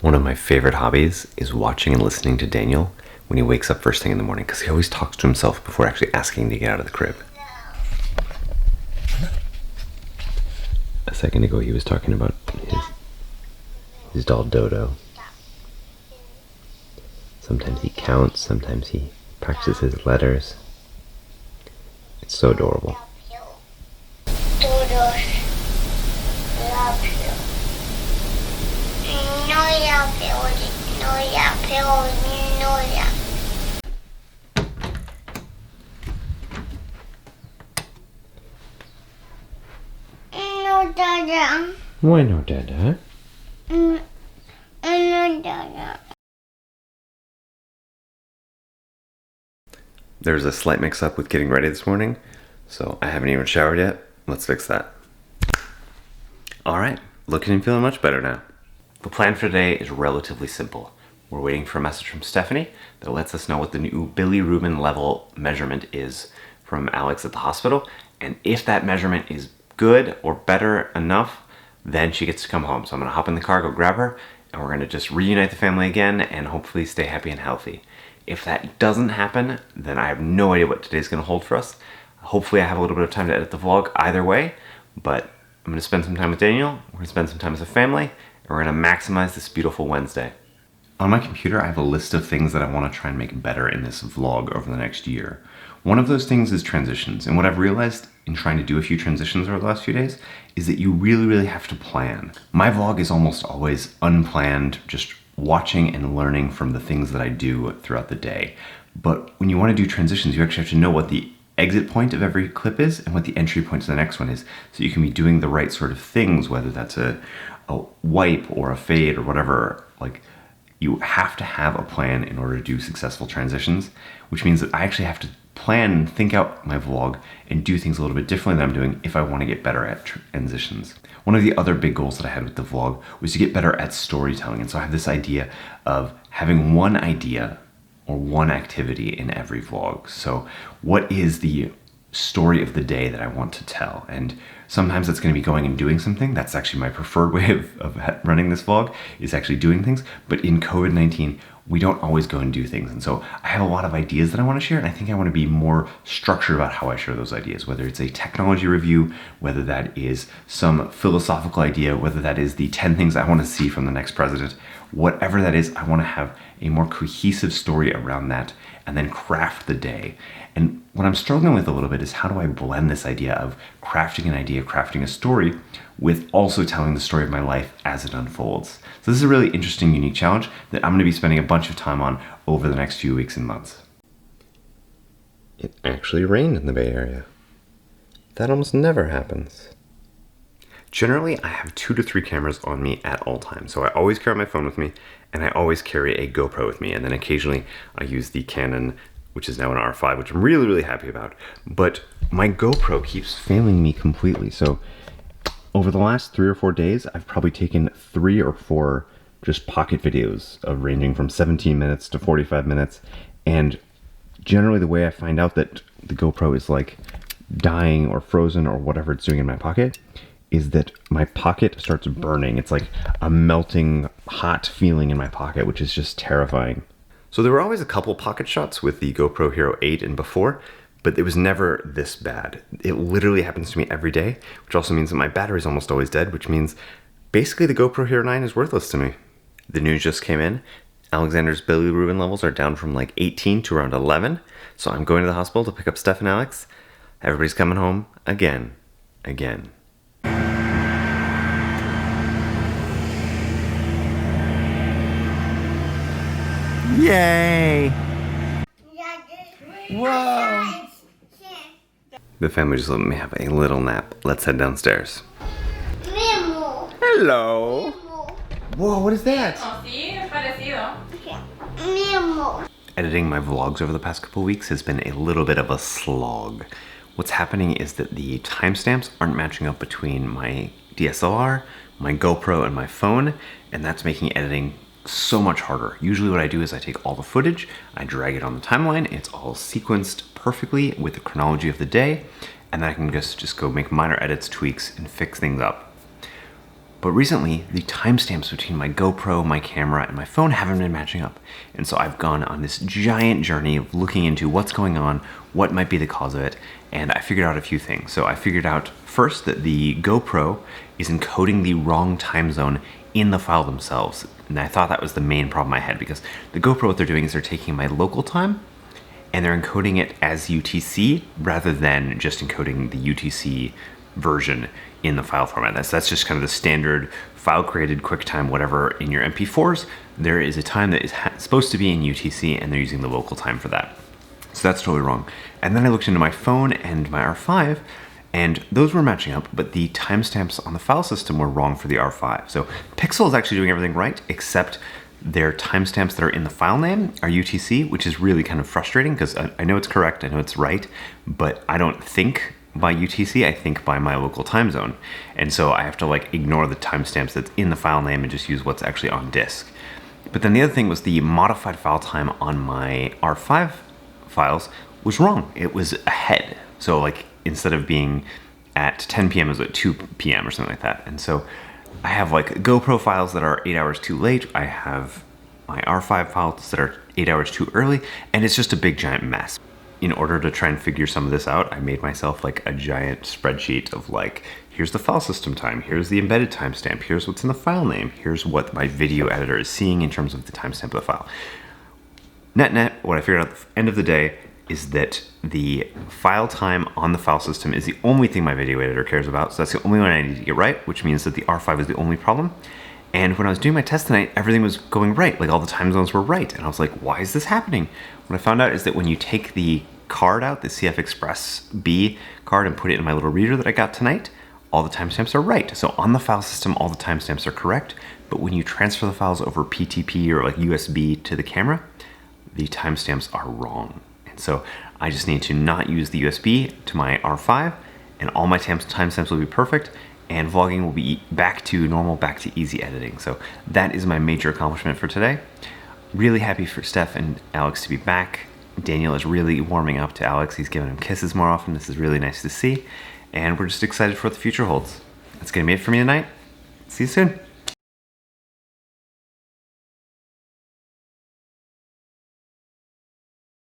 One of my favorite hobbies is watching and listening to Daniel when he wakes up first thing in the morning, because he always talks to himself before actually asking to get out of the crib. A second ago he was talking about his doll Dodo. Sometimes he counts, sometimes he practices his letters. It's so adorable. Dodo love you. No love you. No love you. No love. No Dada. Why no, Dada? No Dada. There's a slight mix-up with getting ready this morning, so I haven't even showered yet. Let's fix that. Alright, looking and feeling much better now. The plan for today is relatively simple. We're waiting for a message from Stephanie that lets us know what the new bilirubin level measurement is from Alex at the hospital, and if that measurement is good or better enough, then she gets to come home. So I'm gonna hop in the car, go grab her, and we're gonna just reunite the family again and hopefully stay happy and healthy. If that doesn't happen, then I have no idea what today's gonna hold for us. Hopefully I have a little bit of time to edit the vlog either way, but I'm gonna spend some time with Daniel, we're gonna spend some time as a family, and we're gonna maximize this beautiful Wednesday. On my computer, I have a list of things that I wanna try and make better in this vlog over the next year. One of those things is transitions, and what I've realized in trying to do a few transitions over the last few days is that you really have to plan. My vlog is almost always unplanned, just watching and learning from the things that I do throughout the day. But when you want to do transitions, you actually have to know what the exit point of every clip is and what the entry point to the next one is, so you can be doing the right sort of things, whether that's a wipe or a fade or whatever. Like, you have to have a plan in order to do successful transitions, which means that I actually have to plan and think out my vlog and do things a little bit differently than I'm doing if I want to get better at transitions. One of the other big goals that I had with the vlog was to get better at storytelling. And so I have this idea of having one idea or one activity in every vlog. So what is the story of the day that I want to tell? And sometimes it's going to be going and doing something. That's actually my preferred way of running this vlog, is actually doing things. But in COVID-19, we don't always go and do things. And so I have a lot of ideas that I want to share, and I think I want to be more structured about how I share those ideas, whether it's a technology review, whether that is some philosophical idea, whether that is the 10 things I want to see from the next president. Whatever that is, I want to have a more cohesive story around that and then craft the day. And what I'm struggling with a little bit is, how do I blend this idea of crafting an idea, crafting a story, with also telling the story of my life as it unfolds? So this is a really interesting, unique challenge that I'm going to be spending a bunch of time on over the next few weeks and months. It actually rained in the Bay Area. That almost never happens. Generally, I have 2 to 3 cameras on me at all times. So I always carry my phone with me, and I always carry a GoPro with me. And then occasionally I use the Canon, which is now an R5, which I'm really happy about. But my GoPro keeps failing me completely. So over the last 3 or 4 days, I've probably taken 3 or 4 just pocket videos of ranging from 17 minutes to 45 minutes. And generally the way I find out that the GoPro is like dying or frozen or whatever it's doing in my pocket is that my pocket starts burning. It's like a melting hot feeling in my pocket, which is just terrifying. So there were always a couple pocket shots with the GoPro Hero 8 and before, but it was never this bad. It literally happens to me every day, which also means that my battery's almost always dead, which means basically the GoPro Hero 9 is worthless to me. The news just came in. Alexander's bilirubin levels are down from like 18 to around 11, so I'm going to the hospital to pick up Steph and Alex. Everybody's coming home again. Yay! Whoa! The family just let me have a little nap. Let's head downstairs. Mimo. Hello! Mimo. Whoa, what is that? Sí, es parecido. Mimo. Editing my vlogs over the past couple weeks has been a little bit of a slog. What's happening is that the timestamps aren't matching up between my DSLR, my GoPro, and my phone, and that's making editing so much harder. Usually what I do is I take all the footage, I drag it on the timeline, it's all sequenced perfectly with the chronology of the day, and then I can just go make minor edits, tweaks, and fix things up. But recently, the timestamps between my GoPro, my camera, and my phone haven't been matching up. And so I've gone on this giant journey of looking into what's going on, what might be the cause of it, and I figured out a few things. So I figured out first that the GoPro is encoding the wrong time zone in the file themselves. And I thought that was the main problem I had, because the GoPro, what they're doing is they're taking my local time and they're encoding it as UTC rather than just encoding the UTC version in the file format. That's just kind of the standard file created QuickTime whatever in your MP4s. There is a time that is supposed to be in UTC and they're using the local time for that. So that's totally wrong. And then I looked into my phone and my R5 and those were matching up, but the timestamps on the file system were wrong for the R5. So Pixel is actually doing everything right, except their timestamps that are in the file name are UTC, which is really kind of frustrating because I know it's correct, I know it's right, but I don't think by UTC, I think by my local time zone. And so I have to like ignore the timestamps that's in the file name and just use what's actually on disk. But then the other thing was the modified file time on my R5 files was wrong. It was ahead. So like instead of being at 10 p.m. it was at 2 p.m. or something like that. And so I have like GoPro files that are 8 hours too late. I have my R5 files that are 8 hours too early, and it's just a big giant mess. In order to try and figure some of this out, I made myself like a giant spreadsheet of like, here's the file system time, here's the embedded timestamp, here's what's in the file name, here's what my video editor is seeing in terms of the timestamp of the file. Net, what I figured out at the end of the day is that the file time on the file system is the only thing my video editor cares about, so that's the only one I need to get right, which means that the R5 is the only problem. And when I was doing my test tonight, everything was going right, like all the time zones were right. And I was like, why is this happening? What I found out is that when you take the card out, the CF Express B card, and put it in my little reader that I got tonight, all the timestamps are right. So on the file system, all the timestamps are correct. But when you transfer the files over PTP or like USB to the camera, the timestamps are wrong. And so I just need to not use the USB to my R5, and all my timestamps will be perfect. And vlogging will be back to normal, back to easy editing. So that is my major accomplishment for today. Really happy for Steph and Alex to be back. Daniel is really warming up to Alex. He's giving him kisses more often. This is really nice to see. And we're just excited for what the future holds. That's gonna be it for me tonight. See you soon.